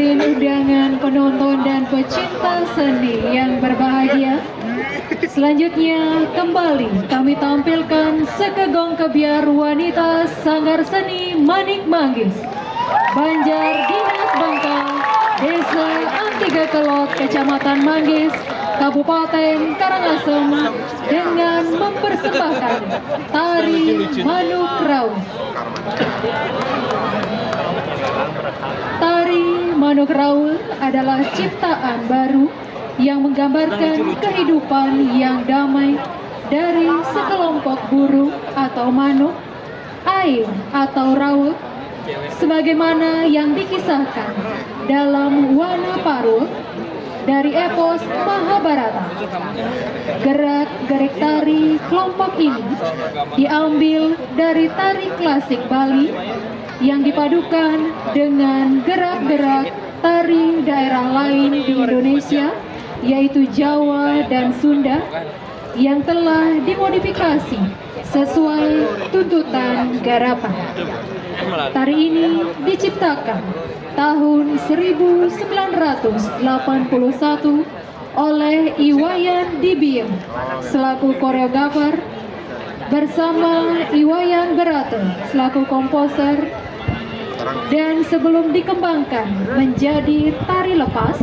Undangan penonton dan pecinta seni yang berbahagia, selanjutnya kembali kami tampilkan sekegong kebiar wanita Sanggar Seni Manik Manggis, Banjar Dinas Bangkal, Desa Antiga Kelot, Kecamatan Manggis, Kabupaten Karangasem, dengan mempersembahkan tari Manuk Raung. Tari Manuk Raung adalah ciptaan baru yang menggambarkan kehidupan yang damai dari sekelompok burung atau manuk, aing atau raung, sebagaimana yang dikisahkan dalam Wana Parul dari epos Mahabharata. Gerak-gerik tari kelompok ini diambil dari tari klasik Bali yang dipadukan dengan gerak-gerak tari daerah lain di Indonesia, yaitu Jawa dan Sunda, yang telah dimodifikasi sesuai tuntutan garapan. Tari ini diciptakan tahun 1981 oleh Iwayan Dibiem selaku koreografer bersama Iwayan Berate selaku komposer, dan sebelum dikembangkan menjadi tari lepas,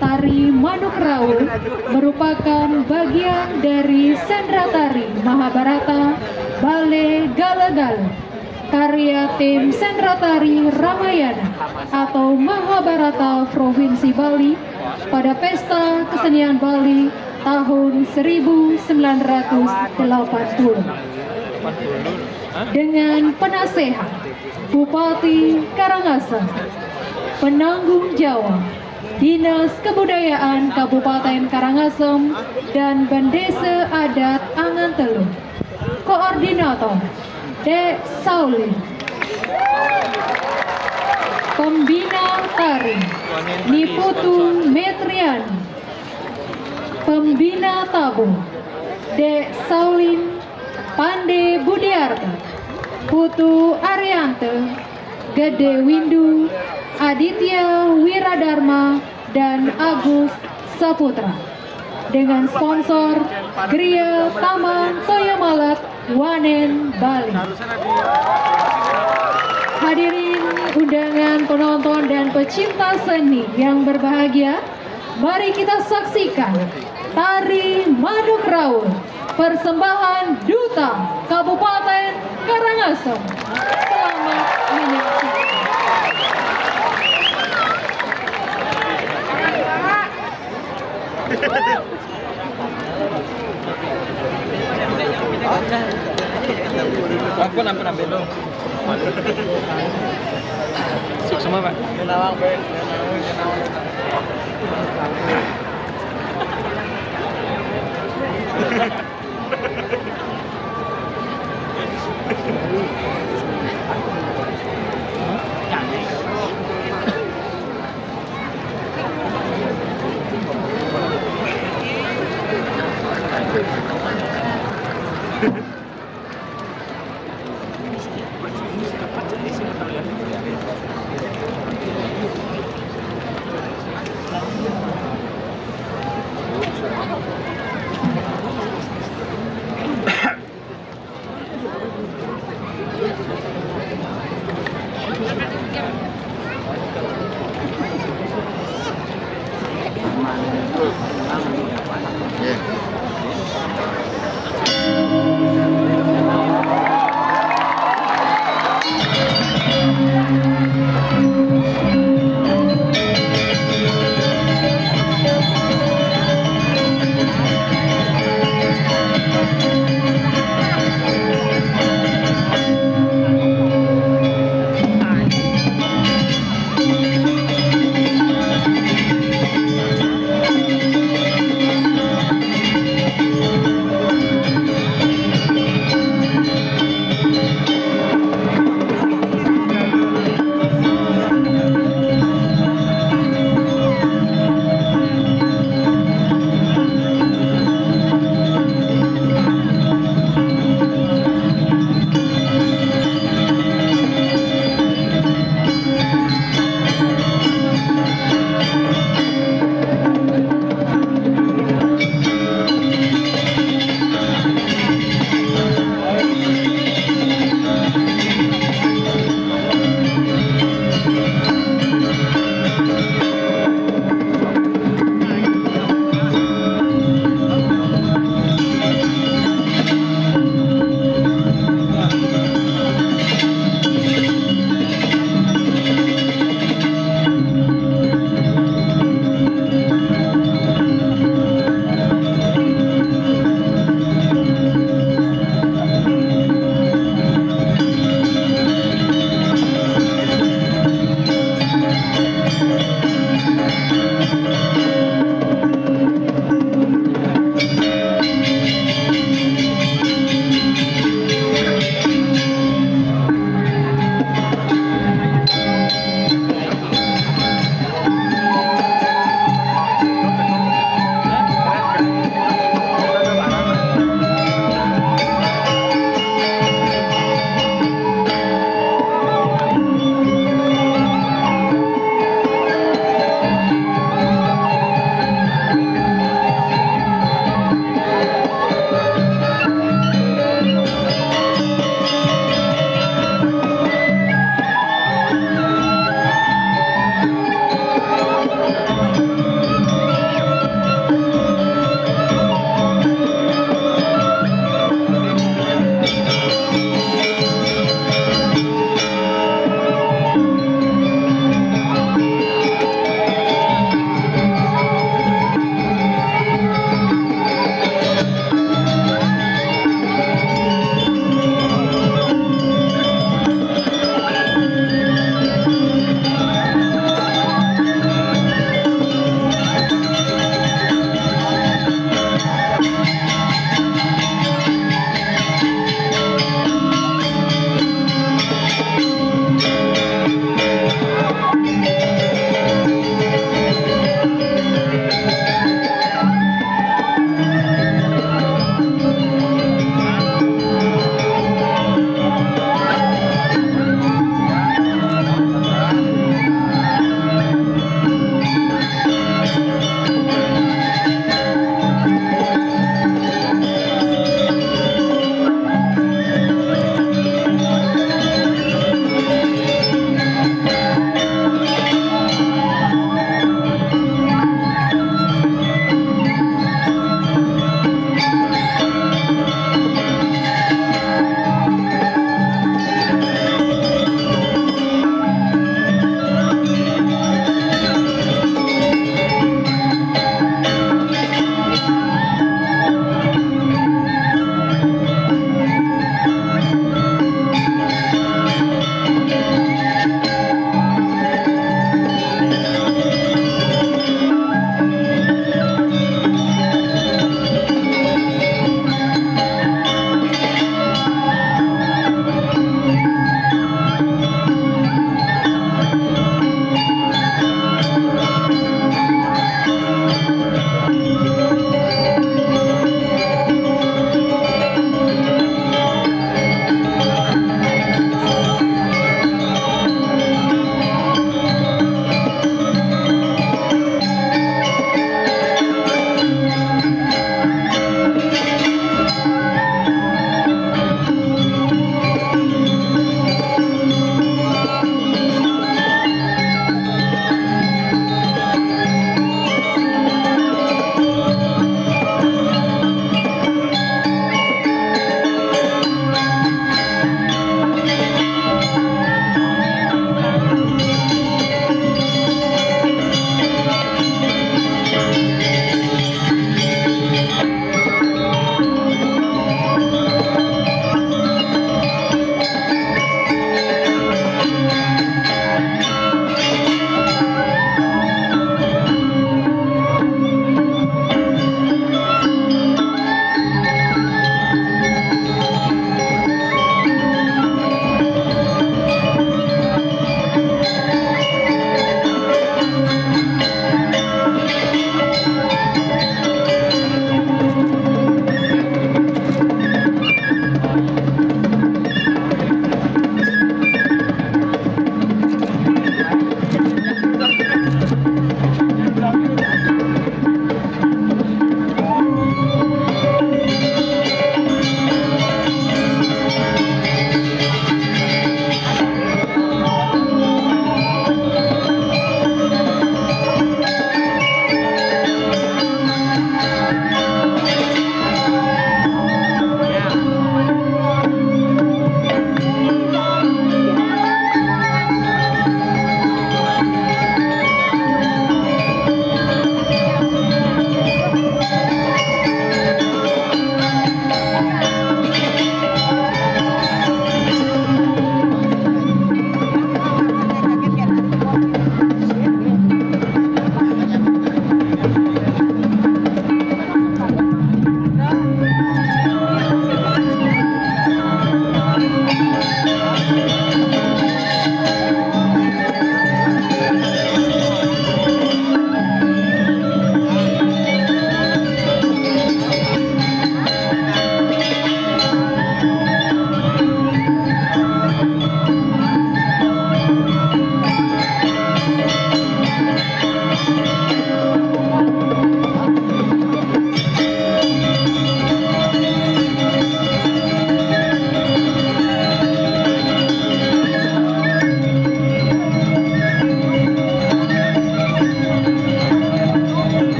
tari Manuk Raung merupakan bagian dari sendra tari Mahabharata Bale Gala-Gala, karya tim sendra tari Ramayana atau Mahabharata Provinsi Bali pada Pesta Kesenian Bali tahun 1980 dengan penasehat Bupati Karangasem, penanggung jawab Dinas Kebudayaan Kabupaten Karangasem, dan Bendesa Adat Angantelu, Koordinator Dek Saulin. Pembina Tari Niputu Metriani. Pembina Tabuh Dek Saulin Pande Budiarto, Putu Ariante, Gede Windu, Aditya Wiradharma, dan Agus Saputra, dengan sponsor Gria Taman Toyamalat, Wanen, Bali. Hadirin undangan, penonton dan pecinta seni yang berbahagia, mari kita saksikan tari Manuk Raung, persembahan Duta Kabupaten Karangasem. Selamat menyaksikan. Ampun dong. Semua Pak.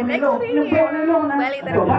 next video. Balik terus.